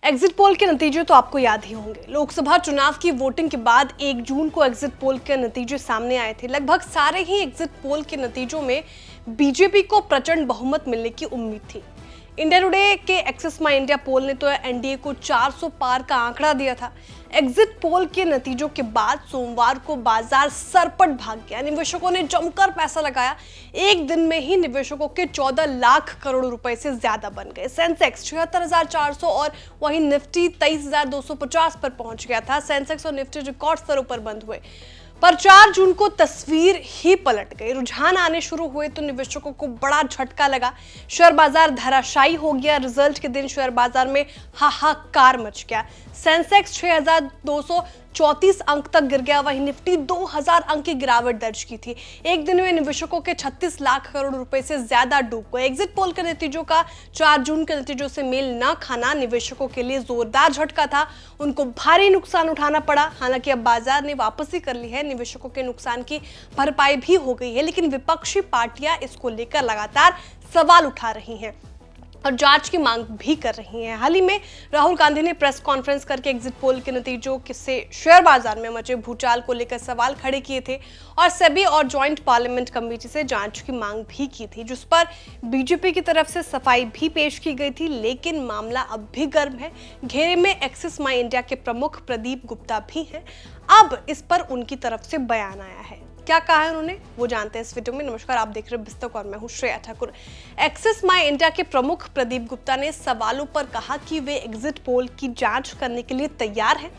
Exit poll के नतीजे तो आपको याद ही होंगे। लोकसभा चुनाव की वोटिंग के बाद 1 जून को एग्जिट पोल के नतीजे सामने आए थे। लगभग सारे ही एग्जिट पोल के नतीजों में बीजेपी को प्रचंड बहुमत मिलने की उम्मीद थी। इंडिया टुडे के एक्सिस माई इंडिया पोल ने तो एनडीए को 400 पार का आंकड़ा दिया था। एग्जिट पोल के नतीजों के बाद सोमवार को बाजार सरपट भाग गया। निवेशकों ने जमकर पैसा लगाया। एक दिन में ही निवेशकों के 14 लाख करोड़ रुपए से ज्यादा बन गए। सेंसेक्स 76,400 और वहीं निफ्टी 23,250 पर पहुंच गया था। सेंसेक्स और निफ्टी रिकॉर्ड स्तरों पर बंद हुए, पर 4 जून को तस्वीर ही पलट गई। रुझान आने शुरू हुए तो निवेशकों को बड़ा झटका लगा। शेयर बाजार धराशायी हो गया। रिजल्ट के दिन शेयर बाजार में हाहाकार मच गया। सेंसेक्स 6,234 अंक तक गिर गया, वहीं निफ्टी 2,000 अंक की गिरावट दर्ज की थी। एक दिन में निवेशकों के 36 लाख करोड़ रुपए से ज्यादा डूब गए। एग्जिट पोल के नतीजों का 4 जून के नतीजों से मेल न खाना निवेशकों के लिए जोरदार झटका था। उनको भारी नुकसान उठाना पड़ा। हालांकि अब बाजार ने वापसी कर ली है, निवेशकों के नुकसान की भरपाई भी हो गई है, लेकिन विपक्षी पार्टियां इसको लेकर लगातार सवाल उठा रही हैं और जांच की मांग भी कर रही हैं। हाल ही में राहुल गांधी ने प्रेस कॉन्फ्रेंस करके एग्जिट पोल के नतीजों से शेयर बाजार में मचे भूचाल को लेकर सवाल खड़े किए थे और सेबी और जॉइंट पार्लियामेंट कमेटी से जांच की मांग भी की थी, जिस पर बीजेपी की तरफ से सफाई भी पेश की गई थी। लेकिन मामला अब भी गर्म है। घेरे में एक्सिस माई इंडिया के प्रमुख प्रदीप गुप्ता भी हैं। अब इस पर उनकी तरफ से बयान आया है। क्या कहा है उन्होंने, वो जानते हैं इस वीडियो में। नमस्कार, आप देख रहे हैं बिस्तक और मैं हूं श्रेया ठाकुर। एक्सिस माई इंडिया के प्रमुख प्रदीप गुप्ता ने सवालों पर कहा कि वे एग्जिट पोल की जांच करने के लिए तैयार हैं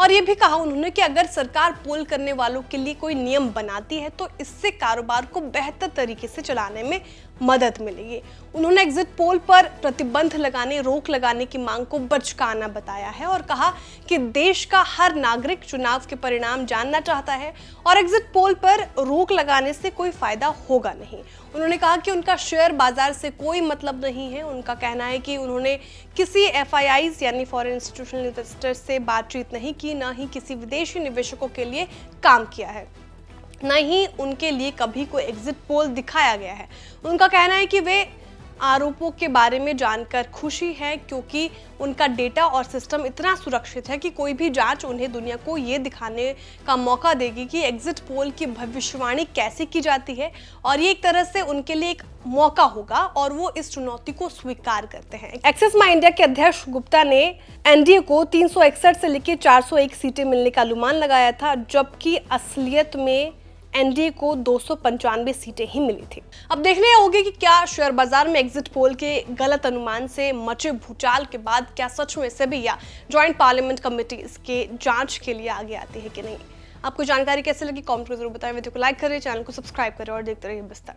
और ये भी कहा उन्होंने कि अगर सरकार पोल करने वालों के लिए कोई नियम बनाती है तो इससे कारोबार को बेहतर तरीके से चलाने में मदद मिलेगी। उन्होंने एग्जिट पोल पर प्रतिबंध लगाने, रोक लगाने की मांग को बचकाना बताया है और कहा कि देश का हर नागरिक चुनाव के परिणाम जानना चाहता है और एग्जिट पोल पर रोक लगाने से कोई फायदा होगा नहीं। उन्होंने कहा कि उनका शेयर बाजार से कोई मतलब नहीं है। उनका कहना है कि उन्होंने किसी FIIs यानी फॉरेन इंस्टीट्यूशनल इन्वेस्टर्स से बातचीत नहीं की, न ही किसी विदेशी निवेशकों के लिए काम किया है, न ही उनके लिए कभी कोई एग्जिट पोल दिखाया गया है। उनका कहना है कि वे आरोपों के बारे में जानकर खुशी है क्योंकि उनका डेटा और सिस्टम इतना सुरक्षित है कि कोई भी जांच उन्हें दुनिया को ये दिखाने का मौका देगी कि एग्जिट पोल की भविष्यवाणी कैसे की जाती है और ये एक तरह से उनके लिए एक मौका होगा और वो इस चुनौती को स्वीकार करते हैं। एक्सिस माई इंडिया के अध्यक्ष गुप्ता ने एनडीए को 361 से लेकर 401 सीटें मिलने का अनुमान लगाया था, जबकि असलियत में एनडीए को 295 सीटें ही मिली थी। अब देखने होगी कि क्या शेयर बाजार में एग्जिट पोल के गलत अनुमान से मचे भूचाल के बाद क्या सच में सेबी या जॉइंट पार्लियामेंट कमेटी इसके जांच के लिए आगे आती है कि नहीं। आपको जानकारी कैसे लगी कमेंट में जरूर बताएं। वीडियो को लाइक करें, चैनल को सब्सक्राइब करें और देखते रहिए बिस्तर।